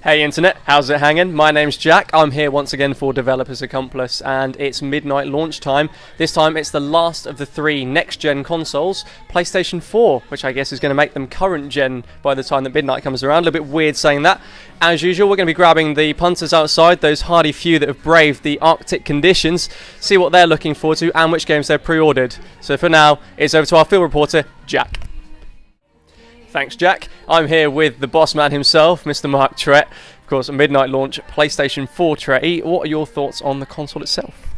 Hey Internet, how's it hanging? My name's Jack. I'm here once again for Developers Accomplice, and it's midnight launch time. This time it's the last of the 3 next-gen consoles, PlayStation 4, which I guess is going to make them current-gen by the time that midnight comes around. A little bit weird saying that. As usual, we're going to be grabbing the punters outside, those hardy few that have braved the Arctic conditions, see what they're looking forward to and which games they've pre-ordered. So for now, it's over to our field reporter, Jack. Thanks, Jack. I'm here with the boss man himself, Mr. Mark Trett. Of course, a midnight launch PlayStation 4 Tretty. What are your thoughts on the console itself?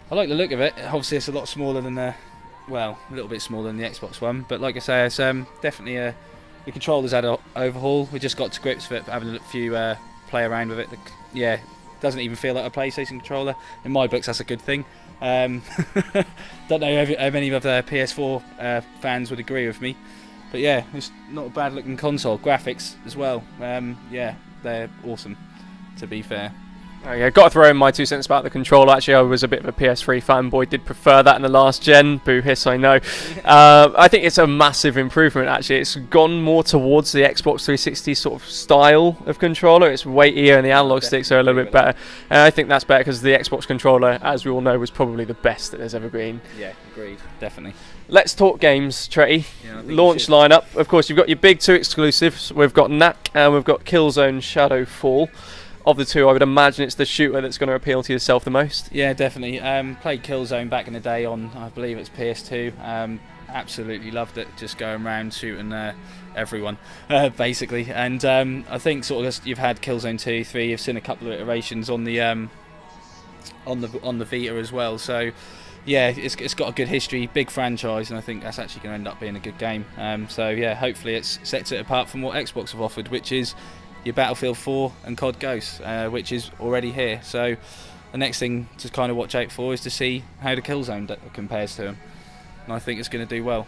I like the look of it. Obviously, it's a lot smaller than a little bit smaller than the Xbox One. But like I say, it's definitely the controllers had an overhaul. We just got to grips with it, having a few play around with it. Doesn't even feel like a PlayStation controller. In my books, that's a good thing. Don't know how many of the PS4 fans would agree with me. But yeah, it's not a bad looking console. Graphics as well. They're awesome, to be fair. Got to throw in my 2 cents about the controller. Actually, I was a bit of a PS3 fanboy. Did prefer that in the last gen. Boo hiss, I know. I think it's a massive improvement, actually. It's gone more towards the Xbox 360 sort of style of controller. It's weightier and the analog sticks are a little bit better. And I think that's better because the Xbox controller, as we all know, was probably the best that there's ever been. Yeah, agreed. Definitely. Let's talk games, Tretty. Yeah, launch lineup. Of course, you've got your big 2 exclusives. We've got Knack and we've got Killzone Shadowfall. Of the 2, I would imagine it's the shooter that's going to appeal to yourself the most. Yeah, definitely. Played Killzone back in the day on, I believe it's PS2. Absolutely loved it. Just going around shooting everyone, basically. And I think sort of you've had Killzone 2, 3. You've seen a couple of iterations on the Vita as well. So yeah, it's got a good history, big franchise, and I think that's actually going to end up being a good game. So yeah, hopefully it sets it apart from what Xbox have offered, which is your Battlefield 4 and COD Ghosts, which is already here. So the next thing to kind of watch out for is to see how the Killzone compares to them. And I think it's going to do well.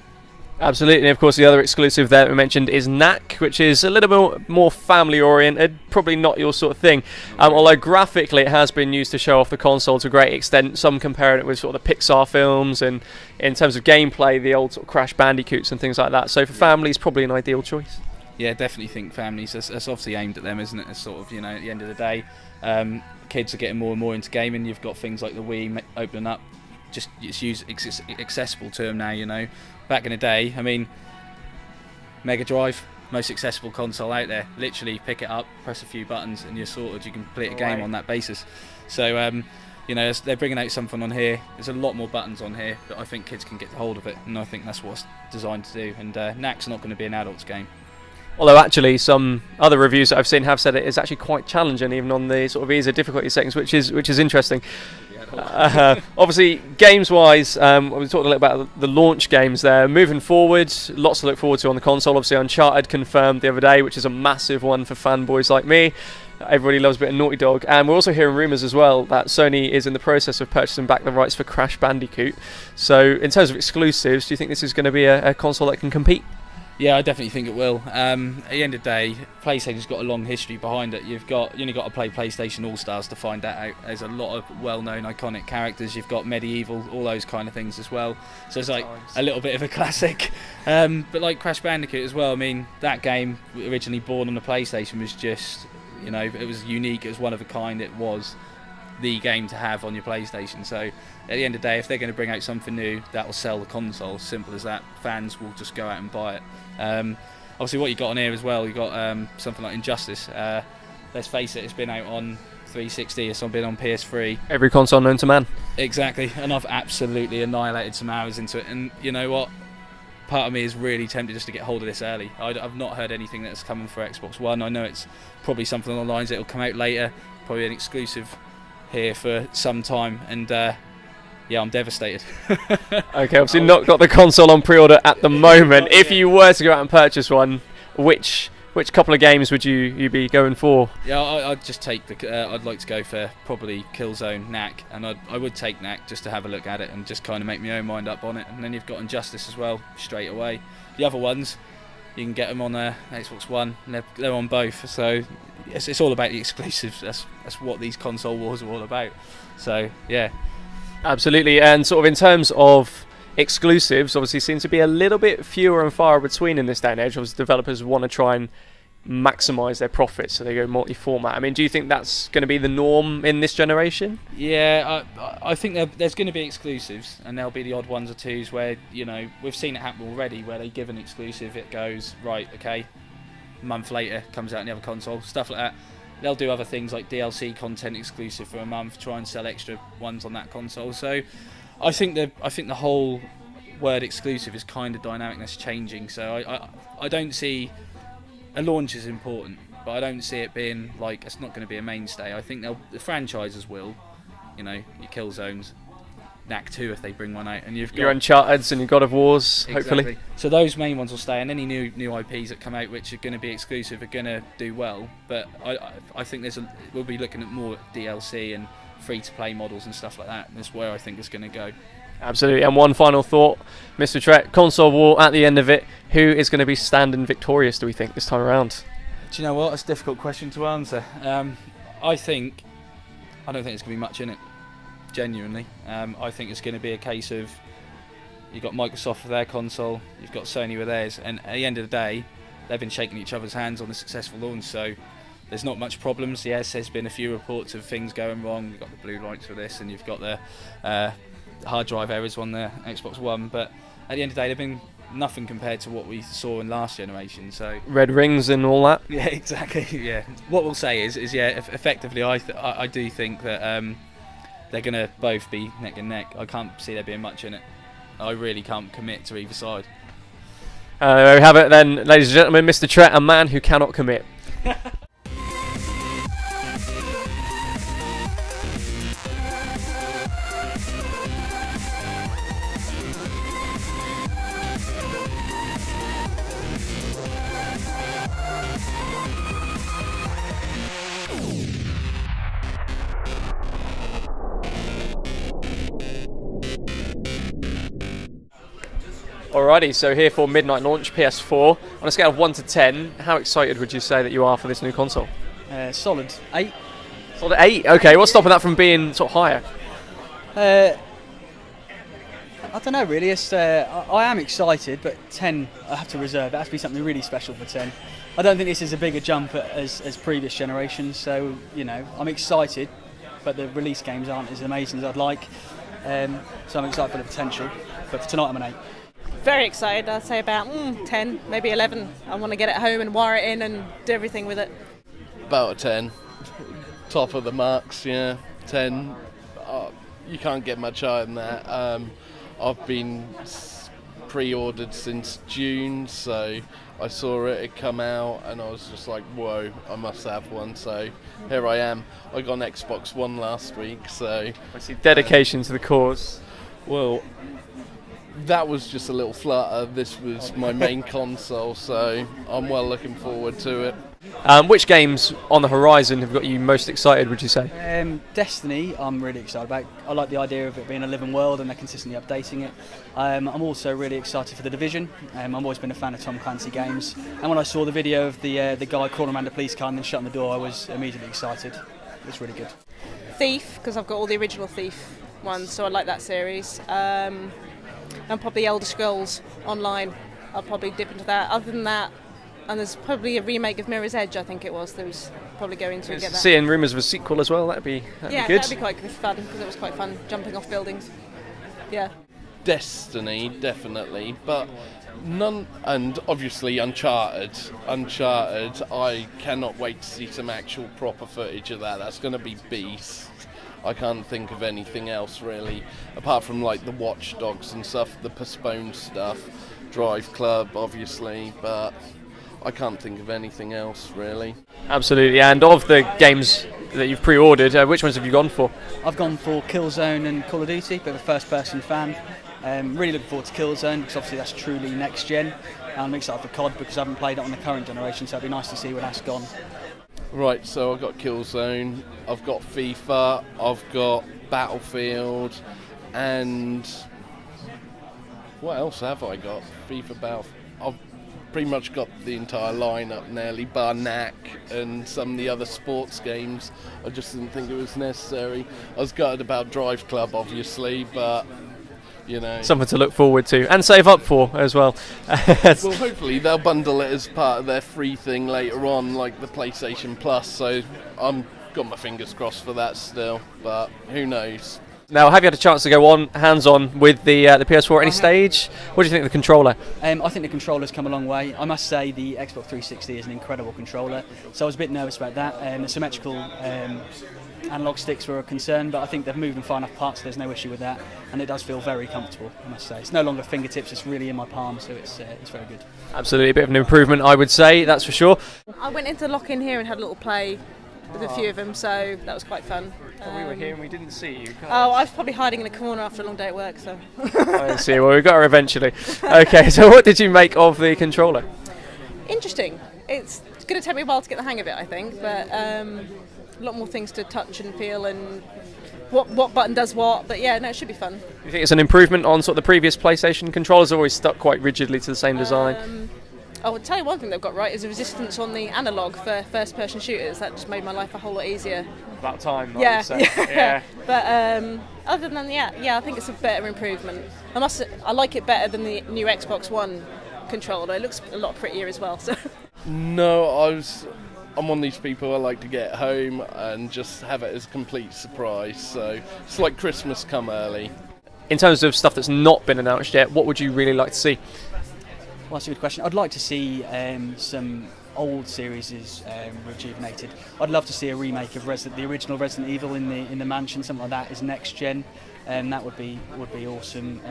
Absolutely, and of course the other exclusive there that we mentioned is Knack, which is a little bit more family oriented, probably not your sort of thing. Although graphically it has been used to show off the console to a great extent, some comparing it with sort of the Pixar films, and in terms of gameplay, the old sort of Crash Bandicoots and things like that. So for families, probably an ideal choice. Yeah, definitely think families, that's obviously aimed at them, isn't it? It's sort of, at the end of the day, kids are getting more and more into gaming. You've got things like the Wii opening up, just it's accessible to them now, Back in the day, I mean, Mega Drive, most accessible console out there. Literally pick it up, press a few buttons, and you're sorted. You can complete a game on that basis. So, as they're bringing out something on here, there's a lot more buttons on here, but I think kids can get hold of it, and I think that's what it's designed to do. And Knack's not going to be an adult's game. Although actually some other reviews that I've seen have said it is actually quite challenging, even on the sort of easier difficulty settings, which is interesting. Obviously, games-wise, we talked a little about the launch games there. Moving forward, lots to look forward to on the console. Obviously, Uncharted confirmed the other day, which is a massive one for fanboys like me. Everybody loves a bit of Naughty Dog. And we're also hearing rumours as well that Sony is in the process of purchasing back the rights for Crash Bandicoot. So in terms of exclusives, do you think this is going to be a console that can compete? Yeah, I definitely think it will. At the end of the day, PlayStation's got a long history behind it. You only got to play PlayStation All-Stars to find that out. There's a lot of well-known iconic characters. You've got Medieval, all those kind of things as well. So it's like a little bit of a classic. But like Crash Bandicoot as well, I mean, that game, originally born on the PlayStation, was just, it was unique. It was one of a kind. It was the game to have on your PlayStation. So at the end of the day, if they're going to bring out something new, that will sell the console. Simple as that. Fans will just go out and buy it. Obviously what you got on here as well, you got something like Injustice. Let's face it, it's been out on 360, it's been on PS3. Every console known to man. Exactly, and I've absolutely annihilated some hours into it, and you know what? Part of me is really tempted just to get hold of this early. I've not heard anything that's coming for Xbox One. I know it's probably something along the lines it'll come out later, probably an exclusive here for some time, and yeah, I'm devastated. Okay, obviously not got the console on pre-order at the moment. If you were to go out and purchase one, which couple of games would you be going for? Yeah, I'd just take I'd like to go for probably Killzone, Knack, and I would take Knack just to have a look at it and just kind of make my own mind up on it. And then you've got Injustice as well, straight away. The other ones, you can get them on Xbox One, and they're on both. So it's all about the exclusives. That's what these console wars are all about. So yeah. Absolutely, and sort of in terms of exclusives, obviously seems to be a little bit fewer and far between in this day and age. Obviously developers want to try and maximise their profits, so they go multi-format. I mean, do you think that's going to be the norm in this generation? Yeah, I think there's going to be exclusives, and there'll be the odd ones or twos where, you know, we've seen it happen already, where they give an exclusive, it goes, right, okay, a month later, comes out on the other console, stuff like that. They'll do other things like DLC content exclusive for a month, try and sell extra ones on that console. So I think the whole word exclusive is kind of dynamic, that's changing. So I don't see... A launch is important, but I don't see it being like, it's not going to be a mainstay. I think the franchises will, you know, your Killzones, Knack 2 if they bring one out, and you've got your Uncharted's and your God of War's, hopefully. Exactly. So those main ones will stay, and any new IPs that come out which are going to be exclusive are going to do well. But I think we'll be looking at more DLC and free-to-play models and stuff like that. And that's where I think it's going to go. Absolutely. And one final thought, Mr. Tret, console war at the end of it, who is going to be standing victorious, do we think, this time around? Do you know what? It's a difficult question to answer. I don't think there's going to be much in it, genuinely. I think it's going to be a case of you've got Microsoft with their console, you've got Sony with theirs, and at the end of the day, they've been shaking each other's hands on the successful launch, so there's not much problems. Yes, there's been a few reports of things going wrong. You've got the blue lights for this, and you've got the hard drive errors on the Xbox One, but at the end of the day, they've been nothing compared to what we saw in last generation. So red rings and all that. Yeah, exactly. Yeah. What we'll say is yeah, effectively, I do think that they're going to both be neck and neck. I can't see there being much in it. I really can't commit to either side. There we have it then, ladies and gentlemen. Mr. Tret, a man who cannot commit. Alrighty, so here for midnight launch, PS4. On a scale of 1 to 10, how excited would you say that you are for this new console? Solid 8. Solid 8? Okay, what's stopping that from being sort of higher? I don't know really. I am excited, but 10 I have to reserve. It has to be something really special for 10. I don't think this is a bigger jump as previous generations, so you know, I'm excited, but the release games aren't as amazing as I'd like. So I'm excited for the potential, but for tonight I'm an 8. Very excited. I'd say about 10, maybe 11. I want to get it home and wire it in and do everything with it. About a 10. Top of the marks, yeah. 10. You can't get much higher than that. I've been pre-ordered since June, so I saw it come out and I was just like, whoa, I must have one. So here I am. I got an Xbox One last week, so... I see dedication to the cause. Well, that was just a little flutter. This was my main console, so I'm well looking forward to it. Which games on the horizon have got you most excited, would you say? Destiny, I'm really excited about. I like the idea of it being a living world and they're consistently updating it. I'm also really excited for The Division. I've always been a fan of Tom Clancy games. And when I saw the video of the guy crawling around the police car and then shutting the door, I was immediately excited. It's really good. Thief, because I've got all the original Thief ones, so I like that series. And probably Elder Scrolls Online. I'll probably dip into that. Other than that, and there's probably a remake of Mirror's Edge, I think it was. There was probably going to get that. Seeing rumours of a sequel as well, that'd be good. That'd be quite fun, because it was quite fun jumping off buildings. Yeah. Destiny, definitely, but none, and obviously Uncharted, I cannot wait to see some actual proper footage of that. That's going to be beast. I can't think of anything else really, apart from like the Watch Dogs and stuff, the postponed stuff, Drive Club obviously, but I can't think of anything else really. Absolutely, and of the games that you've pre-ordered, which ones have you gone for? I've gone for Killzone and Call of Duty, bit of a first-person fan. Really looking forward to Killzone because obviously that's truly next gen. I'm excited for COD because I haven't played it on the current generation, so it'd be nice to see where that's gone. Right, so I've got Killzone, I've got FIFA, I've got Battlefield, and what else have I got? FIFA, Battlefield. I've pretty much got the entire lineup nearly, bar Knack and some of the other sports games. I just didn't think it was necessary. I was gutted about Drive Club, obviously, but You know. Something to look forward to and save up for as well. Well, hopefully they'll bundle it as part of their free thing later on, like the PlayStation Plus. So I'm got my fingers crossed for that still, but who knows? Now, have you had a chance to go on hands-on with the PS4 at any stage? What do you think of the controller? I think the controller's come a long way. I must say the Xbox 360 is an incredible controller, so I was a bit nervous about that. The symmetrical analog sticks were a concern, but I think they've moved them far enough apart, so there's no issue with that. And it does feel very comfortable, I must say. It's no longer fingertips; it's really in my palm, so it's very good. Absolutely, a bit of an improvement, I would say. That's for sure. I went into lock-in here and had a little play with a few of them, so that was quite fun. We were here and we didn't see you. Oh, I was probably hiding in a corner after a long day at work, so. I see. Well, we got her eventually. Okay, so what did you make of the controller? Interesting. It's going to take me a while to get the hang of it, I think, but a lot more things to touch and feel and what button does what. But yeah, no, it should be fun. You think it's an improvement on sort of the previous PlayStation controllers? Always stuck quite rigidly to the same design. I would tell you one thing they've got right is the resistance on the analog for first-person shooters. That just made my life a whole lot easier. About time, I Yeah, would say. Yeah. But other than that, yeah, I think it's a better improvement. I like it better than the new Xbox One controller. It looks a lot prettier as well. So. No, I'm one of these people I like to get home and just have it as a complete surprise. So it's like Christmas come early. In terms of stuff that's not been announced yet, what would you really like to see? Well, that's a good question. I'd like to see some old series rejuvenated. I'd love to see a remake of the original Resident Evil in the mansion, something like that is next gen, and that would be awesome.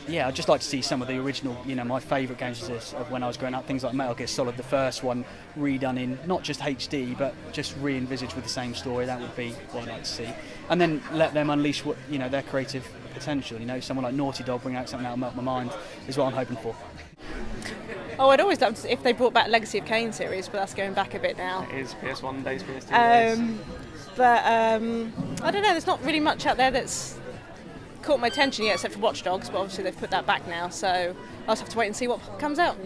Yeah, I'd just like to see some of the original, my favourite games of when I was growing up, things like Metal Gear Solid, the first one, redone in not just HD but just re-envisaged with the same story. That would be what I'd like to see, and then let them unleash their creative potential. Someone like Naughty Dog bring out something that'll melt my mind is what I'm hoping for. Oh, I'd always love if they brought back Legacy of Kain series, but that's going back a bit now. It is PS1 days, PS2 days. But I don't know, there's not really much out there that's caught my attention yet, except for Watch Dogs, but obviously they've put that back now, so I'll just have to wait and see what comes out.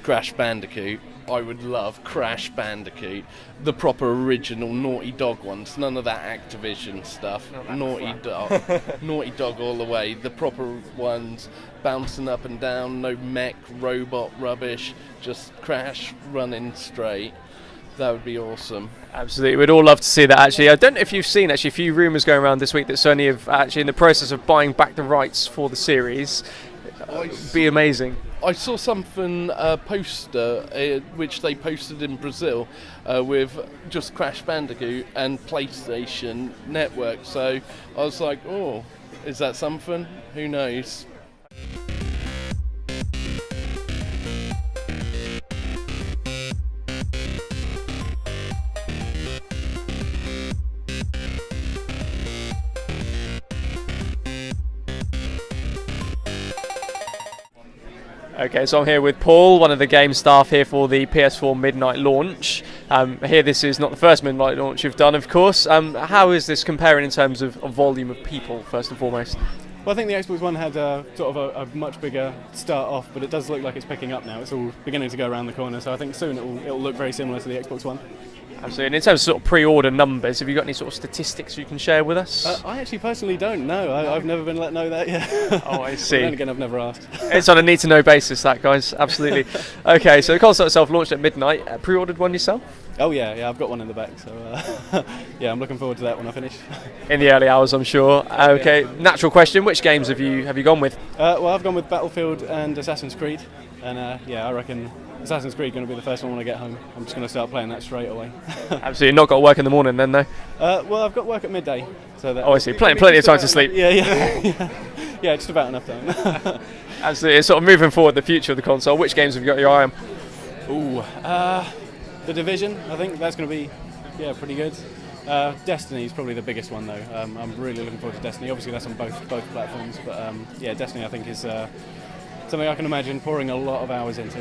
Crash Bandicoot. I would love Crash Bandicoot. The proper original Naughty Dog ones. None of that Activision stuff. Naughty Dog all the way. The proper ones, bouncing up and down, no mech, robot rubbish, just Crash running straight. That would be awesome. Absolutely, we'd all love to see that actually. I don't know if you've seen a few rumours going around this week that Sony have actually in the process of buying back the rights for the series. It would be amazing. I saw something, poster, which they posted in Brazil with just Crash Bandicoot and PlayStation Network. So I was like, oh, is that something? Who knows? Okay, so I'm here with Paul, one of the game staff here for the PS4 midnight launch. Here, this is not the first midnight launch you've done, of course. How is this comparing in terms of volume of people, first and foremost? Well, I think the Xbox One had sort of a much bigger start off, but it does look like it's picking up now. It's all beginning to go around the corner, so I think soon it'll look very similar to the Xbox One. Absolutely. And in terms of sort of pre-order numbers, have you got any sort of statistics you can share with us? I actually personally don't know. I've never been let know that yet. Oh, I see. Then again, I've never asked. It's on a need-to-know basis, that, guys. Absolutely. Okay, so the console itself launched at midnight. Pre-ordered one yourself? Oh yeah, I've got one in the back, so yeah, I'm looking forward to that when I finish. In the early hours, I'm sure. Okay, natural question: which games have you gone with? Well, I've gone with Battlefield and Assassin's Creed, and yeah, I reckon Assassin's Creed going to be the first one when I get home. I'm just going to start playing that straight away. Absolutely, not got to work in the morning then, though. Well, I've got work at midday, so that. Oh, I see. Plenty of time to sleep. Yeah, just about enough time. Absolutely. Sort of moving forward, the future of the console. Which games have you got your eye on? Ooh, The Division. I think that's going to be pretty good. Destiny is probably the biggest one though. I'm really looking forward to Destiny. Obviously, that's on both platforms, but yeah, Destiny I think is something I can imagine pouring a lot of hours into.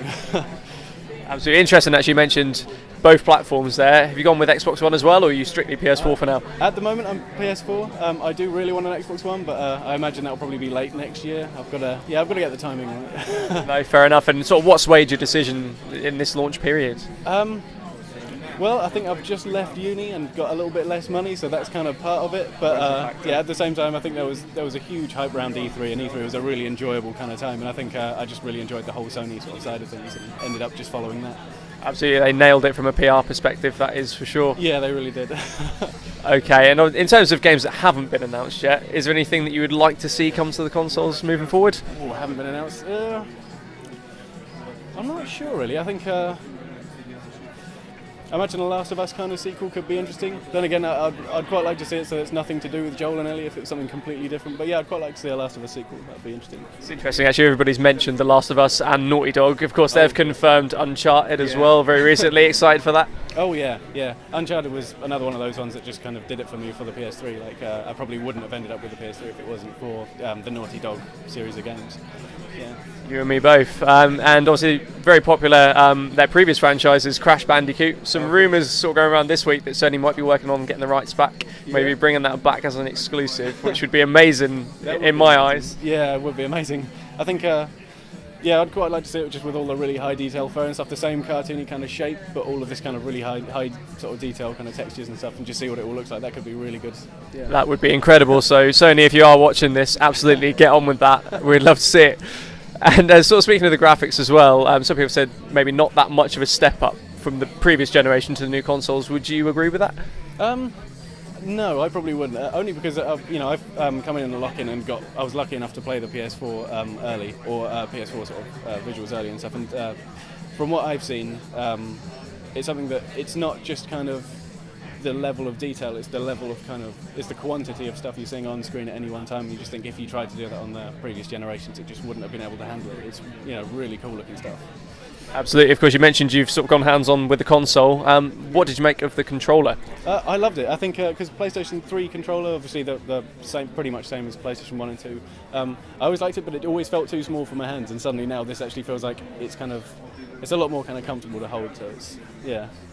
Absolutely interesting. Actually, you mentioned both platforms there. Have you gone with Xbox One as well, or are you strictly PS4 for now? At the moment, I'm PS4. I do really want an Xbox One, but I imagine that'll probably be late next year. I've got to get the timing right. No, fair enough. And sort of what swayed your decision in this launch period? Well, I think I've just left uni and got a little bit less money, so that's kind of part of it. But yeah, at the same time, I think there was a huge hype around E3, and E3 was a really enjoyable kind of time. And I think I just really enjoyed the whole Sony sort of side of things, and ended up just following that. Absolutely, they nailed it from a PR perspective, that is for sure. Yeah, they really did. Okay, and in terms of games that haven't been announced yet, is there anything that you would like to see come to the consoles moving forward? Oh, haven't been announced. I'm not sure really. I think I imagine a Last of Us kind of sequel could be interesting. Then again, I'd quite like to see it so it's nothing to do with Joel and Ellie, if it was something completely different. But yeah, I'd quite like to see a Last of Us sequel. That'd be interesting. It's interesting, actually. Everybody's mentioned The Last of Us and Naughty Dog. Of course, they've confirmed Uncharted as well very recently. Excited for that? Oh yeah. Uncharted was another one of those ones that just kind of did it for me for the PS3. Like I probably wouldn't have ended up with the PS3 if it wasn't for the Naughty Dog series of games. Yeah. You and me both. And obviously very popular, their previous franchises, Crash Bandicoot. Some rumours sort of going around this week that Sony might be working on getting the rights back, maybe bringing that back as an exclusive, which would be amazing in my eyes. Yeah, it would be amazing. I think, yeah, I'd quite like to see it just with all the really high detail fur and stuff, the same cartoony kind of shape, but all of this kind of really high sort of detail kind of textures and stuff, and just see what it all looks like. That could be really good. Yeah. That would be incredible. So Sony, if you are watching this, absolutely get on with that. We'd love to see it. And sort of speaking of the graphics as well, some people said maybe not that much of a step up from the previous generation to the new consoles. Would you agree with that? No, I probably wouldn't. Only because I've come in and lock in and I was lucky enough to play the PS4 early, or PS4 sort of visuals early and stuff. And from what I've seen, it's something that it's not just kind of the level of detail, it's the level of it's the quantity of stuff you're seeing on screen at any one time. You just think if you tried to do that on the previous generations, it just wouldn't have been able to handle it. It's really cool looking stuff. Absolutely. Of course, you mentioned you've sort of gone hands-on with the console. What did you make of the controller? I loved it. I think because PlayStation 3 controller, obviously the same, pretty much same as PlayStation 1 and 2. I always liked it, but it always felt too small for my hands. And suddenly now this actually feels like it's a lot more kind of comfortable to hold. So it's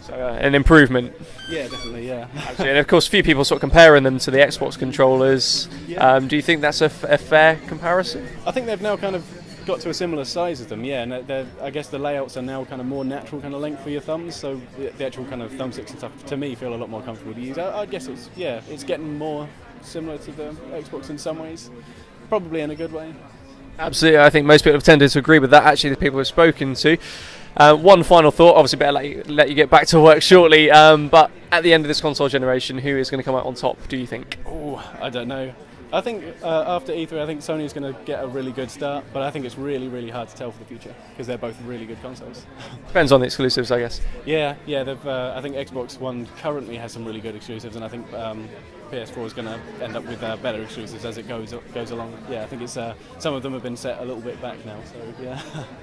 So an improvement. Yeah, definitely. Yeah. Absolutely. And of course, a few people sort of comparing them to the Xbox controllers. Yeah. Do you think that's a fair comparison? I think they've now kind of got to a similar size as them, yeah, and I guess the layouts are now kind of more natural kind of length for your thumbs, so the actual kind of thumbsticks and stuff to me feel a lot more comfortable to use. I guess it's getting more similar to the Xbox in some ways, probably in a good way. Absolutely, I think most people have tended to agree with that, actually, the people we've spoken to. One final thought, obviously better let you get back to work shortly, but at the end of this console generation, who is going to come out on top, do you think? Oh, I don't know. I think after E3, I think Sony's going to get a really good start, but I think it's really, really hard to tell for the future because they're both really good consoles. Depends on the exclusives, I guess. Yeah. They've. I think Xbox One currently has some really good exclusives, and I think PS4 is going to end up with better exclusives as it goes along. Yeah, I think it's some of them have been set a little bit back now. So yeah.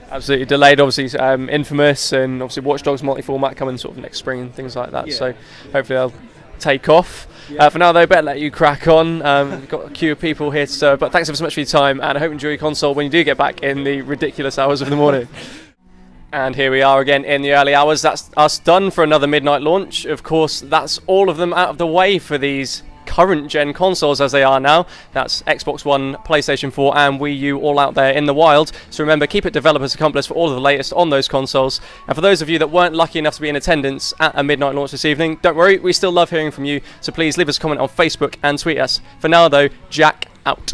Absolutely delayed. Obviously, Infamous and obviously Watch Dogs multi-format coming sort of next spring and things like that. Yeah. So hopefully they'll take off. Yeah. For now though, better let you crack on. We've got a queue of people here to serve, but thanks ever so much for your time, and I hope you enjoy your console when you do get back in the ridiculous hours of the morning. And here we are again in the early hours. That's us done for another midnight launch. Of course, that's all of them out of the way for these current gen consoles as they are now. That's Xbox One, PlayStation 4 and Wii U all out there in the wild. So remember, keep it Developers Accomplice for all of the latest on those consoles. And for those of you that weren't lucky enough to be in attendance at a midnight launch this evening, don't worry, we still love hearing from you. So please leave us a comment on Facebook and tweet us. For now though, Jack out.